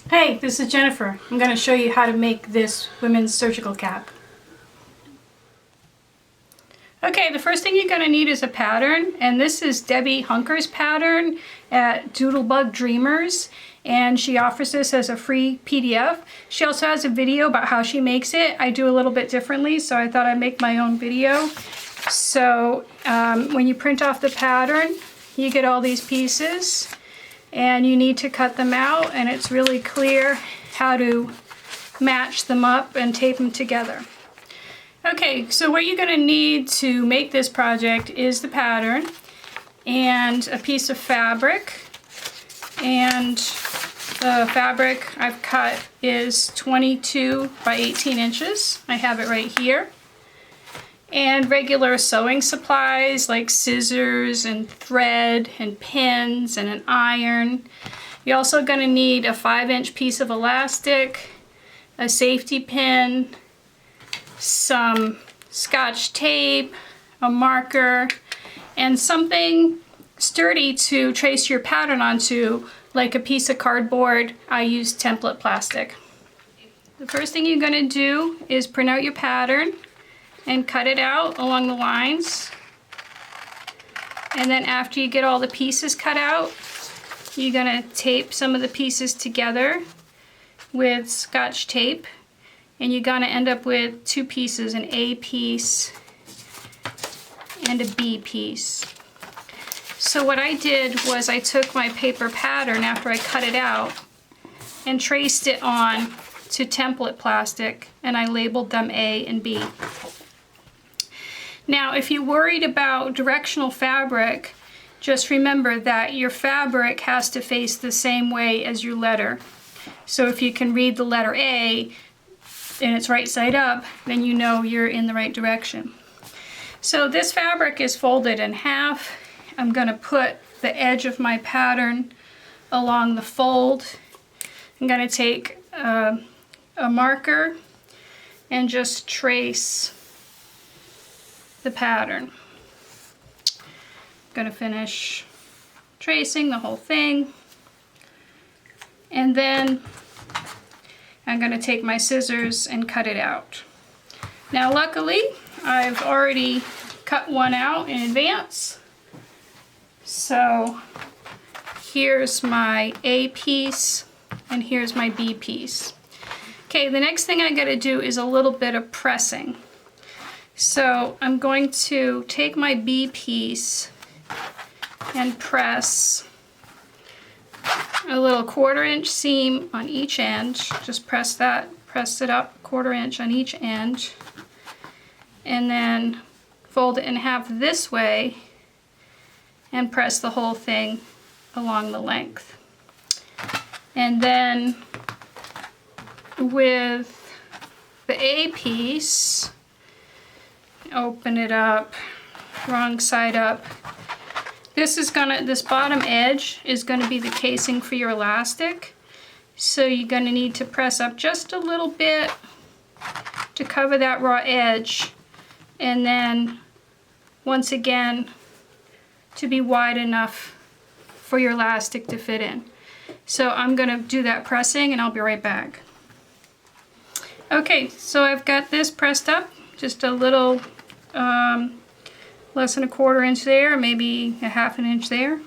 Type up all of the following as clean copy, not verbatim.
Hey, this is Jennifer. I'm going to show you how to make this women's surgical cap. Okay, the first thing you're going to need is a pattern, and this is Debbie Hunker's pattern at Doodabug Dreamers, and she offers this as a free PDF. She also has a video about how she makes it. I do a little bit differently, so I thought I'd make my own video. So when you print off the pattern, you get all these pieces, and you need to cut them out, and it's really clear how to match them up and tape them together. Okay, so what you're going to need to make this project is the pattern and a piece of fabric, and the fabric I've cut is 22 by 18 inches. I have it right here. And regular sewing supplies like scissors and thread and pins and an iron. You're also going to need a 5-inch piece of elastic, a safety pin, some Scotch tape, a marker, and something sturdy to trace your pattern onto, like a piece of cardboard. I use template plastic. The first thing you're going to do is print out your pattern and cut it out along the lines. And then after you get all the pieces cut out, you're gonna tape some of the pieces together with Scotch tape, and you're gonna end up with two pieces, an A piece and a B piece. So what I did was I took my paper pattern after I cut it out and traced it on to template plastic, and I labeled them A and B. Now, if you're worried about directional fabric, just remember that your fabric has to face the same way as your letter. So if you can read the letter A and it's right side up, then you know you're in the right direction. So this fabric is folded in half. I'm going to put the edge of my pattern along the fold. I'm going to take a marker and just trace the pattern. I'm going to finish tracing the whole thing, and then I'm going to take my scissors and cut it out. Now luckily I've already cut one out in advance, so here's my A piece and here's my B piece. Okay, the next thing I got to do is a little bit of pressing. So I'm going to take my B piece and press a little 1/4 inch seam on each end. Just press it up 1/4 inch on each end, and then fold it in half this way and press the whole thing along the length. And then with the A piece, open it up, wrong side up. This bottom edge is gonna be the casing for your elastic. So you're gonna need to press up just a little bit to cover that raw edge, and then once again to be wide enough for your elastic to fit in. So I'm gonna do that pressing and I'll be right back. Okay, so I've got this pressed up, just a little less than a 1/4 inch there, maybe a 1/2 inch there.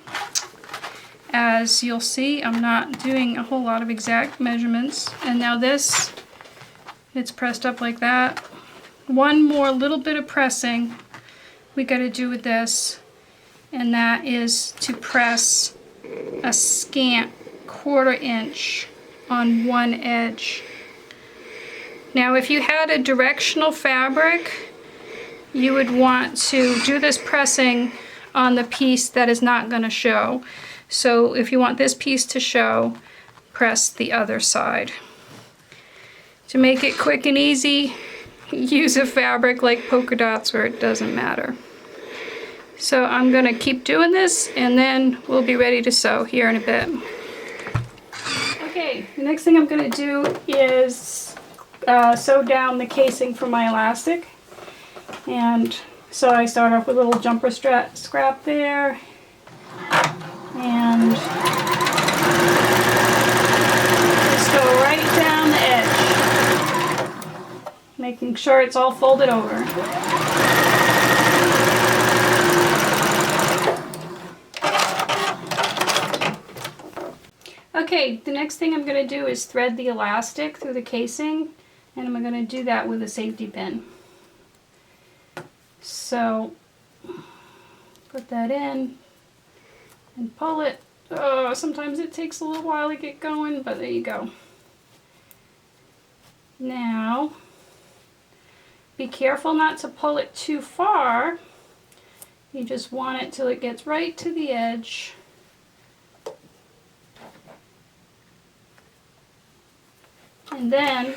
As you'll see, I'm not doing a whole lot of exact measurements. And now this, it's pressed up like that. One more little bit of pressing we got to do with this, and that is to press a scant 1/4 inch on one edge. Now if you had a directional fabric, you would want to do this pressing on the piece that is not going to show. So if you want this piece to show, press the other side. To make it quick and easy, use a fabric like polka dots where it doesn't matter. So I'm going to keep doing this, and then we'll be ready to sew here in a bit. Okay, the next thing I'm going to do is sew down the casing for my elastic. And so I start off with a little jumper scrap there, and making sure it's all folded over. Okay, the next thing I'm going to do is thread the elastic through the casing, and I'm going to do that with a safety pin. So, put that in and pull it. Oh, sometimes it takes a little while to get going, but there you go. Now, be careful not to pull it too far. You just want it till it gets right to the edge. And then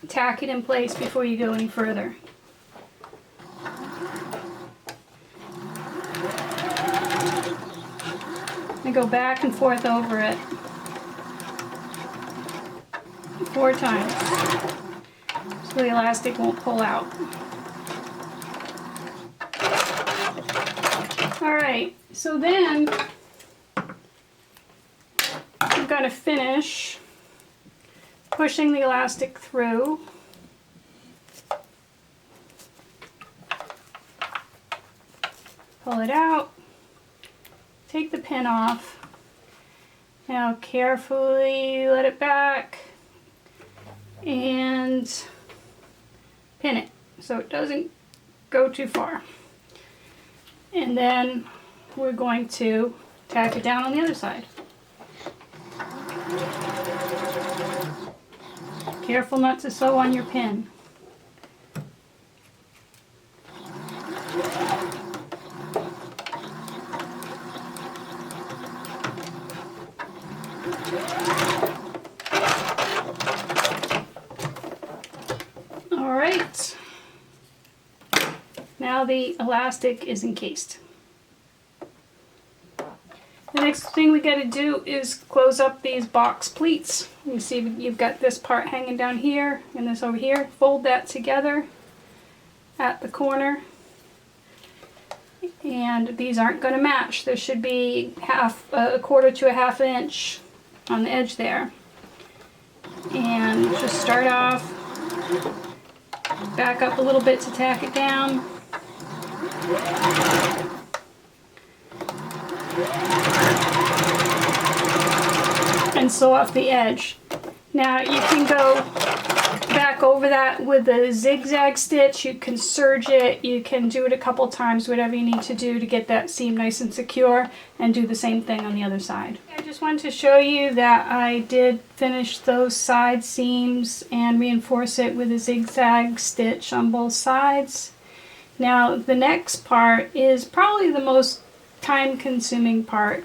tack it in place before you go any further. And go back and forth over it 4 times so the elastic won't pull out. Alright, so then I'm going to finish pushing the elastic through. Pull it out. Take the pin off. Now carefully let it back and pin it so it doesn't go too far. And then we're going to tack it down on the other side. Careful not to sew on your pin. Alright, now the elastic is encased. The next thing we got to do is close up these box pleats. You see you've got this part hanging down here and this over here. Fold that together at the corner. And these aren't going to match. There should be a quarter to a half inch on the edge there. And just start off, back up a little bit to tack it down. And sew off the edge. Now you can go back over that with a zigzag stitch. You can serge it. You can do it a couple times, whatever you need to do to get that seam nice and secure, and do the same thing on the other side. I just wanted to show you that I did finish those side seams and reinforce it with a zigzag stitch on both sides. Now the next part is probably the most time-consuming part.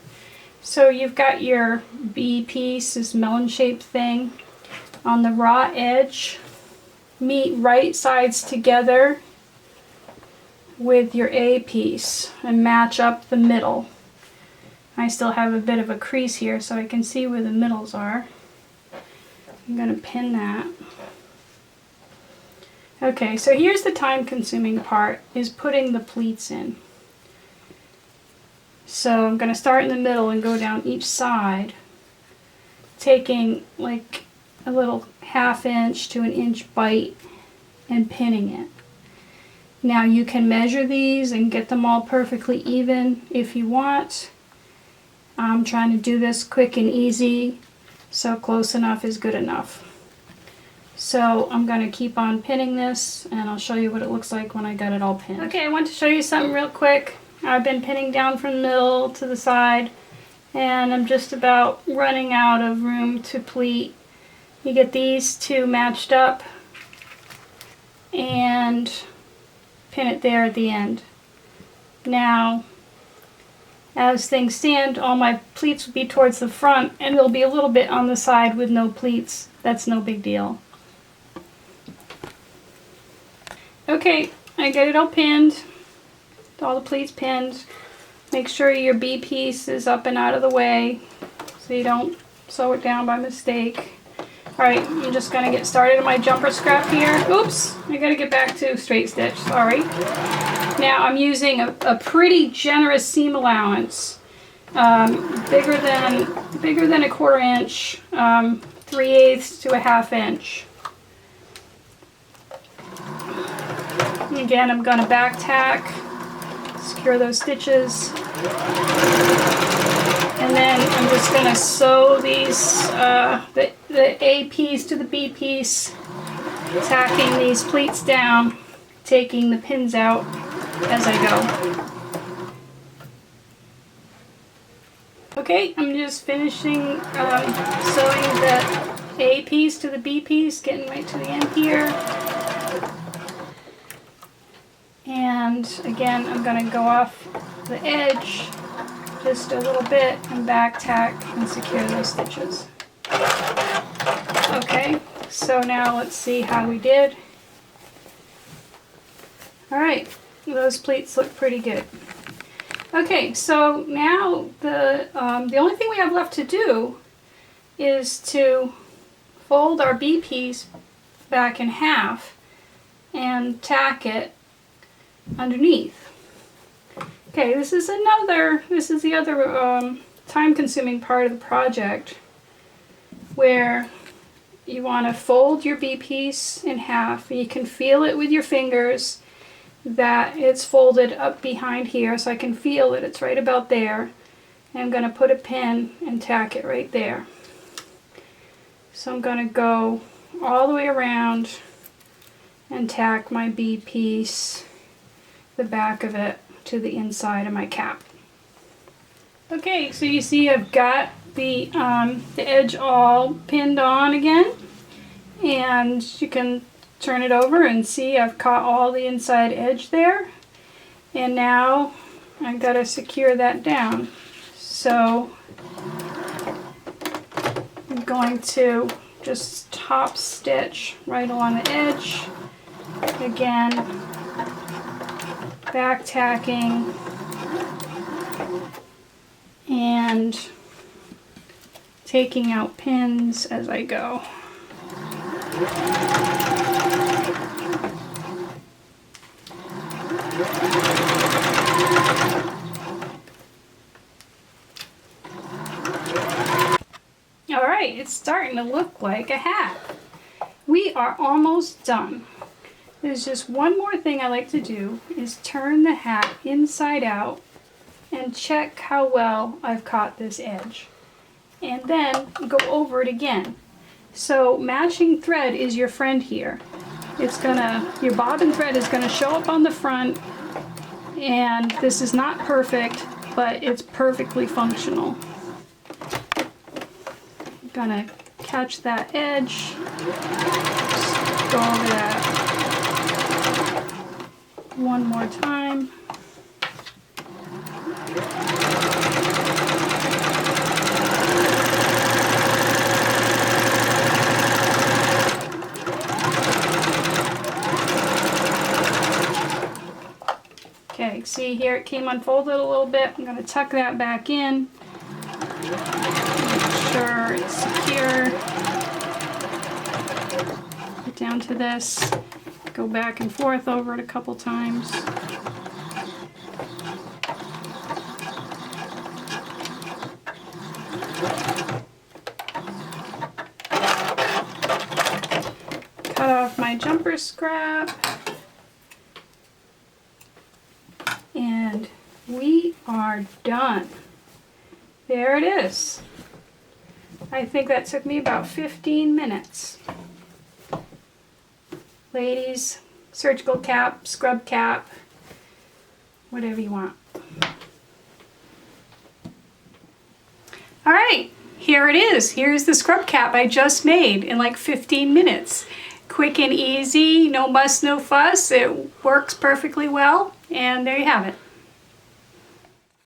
So you've got your B piece, this melon-shaped thing. On the raw edge, meet right sides together with your A piece and match up the middle. I still have a bit of a crease here so I can see where the middles are. I'm going to pin that. Okay, so here's the time-consuming part, is putting the pleats in. So I'm going to start in the middle and go down each side, taking like a little ½ inch to an inch bite and pinning it. Now you can measure these and get them all perfectly even if you want. I'm trying to do this quick and easy, so close enough is good enough. So I'm going to keep on pinning this, and I'll show you what it looks like when I got it all pinned. Okay, I want to show you something real quick. I've been pinning down from the middle to the side, and I'm just about running out of room to pleat. You get these two matched up and pin it there at the end. Now, as things stand, all my pleats will be towards the front, and there'll be a little bit on the side with no pleats. That's no big deal. Okay, I got it all pinned. All the pleats pinned. Make sure your B piece is up and out of the way so you don't sew it down by mistake. Alright, you're just going to get started on my jumper scrap here. Oops, I got to get back to straight stitch, sorry. Now I'm using a pretty generous seam allowance. Bigger than a ¼ inch, 3/8 to a ½ inch. Again, I'm going to back tack, secure those stitches, and then I'm just going to sew these, the A piece to the B piece, tacking these pleats down, taking the pins out as I go. Okay, I'm just finishing sewing the A piece to the B piece, getting right to the end here. And again, I'm going to go off the edge just a little bit and back tack and secure those stitches. Okay, so now let's see how we did. Alright, those pleats look pretty good. Okay, so now the only thing we have left to do is to fold our B piece back in half and tack it underneath. Okay, this is the other time-consuming part of the project, where you want to fold your B piece in half. You can feel it with your fingers that it's folded up behind here, so I can feel that it's right about there. And I'm going to put a pin and tack it right there. So I'm going to go all the way around and tack my B piece, the back of it, to the inside of my cap. Okay, so you see I've got the edge all pinned on again, and you can turn it over and see I've caught all the inside edge there, and now I've got to secure that down. So I'm going to just top stitch right along the edge, again back tacking and taking out pins as I go. Alright, it's starting to look like a hat. We are almost done. There's just one more thing I like to do, is turn the hat inside out and check how well I've caught this edge. And then go over it again. So matching thread is your friend here. Your bobbin thread is gonna show up on the front, and this is not perfect, but it's perfectly functional. I'm gonna catch that edge, just go over that one more time. Okay, see here it came unfolded a little bit. I'm going to tuck that back in. Make sure it's secure. Get down to this. Go back and forth over it a couple times. Cut off my jumper scrap. And we are done. There it is. I think that took me about 15 minutes. Ladies, surgical cap, scrub cap, whatever you want. Alright, here it is. Here's the scrub cap I just made in like 15 minutes. Quick and easy, no muss, no fuss. It works perfectly well, and there you have it.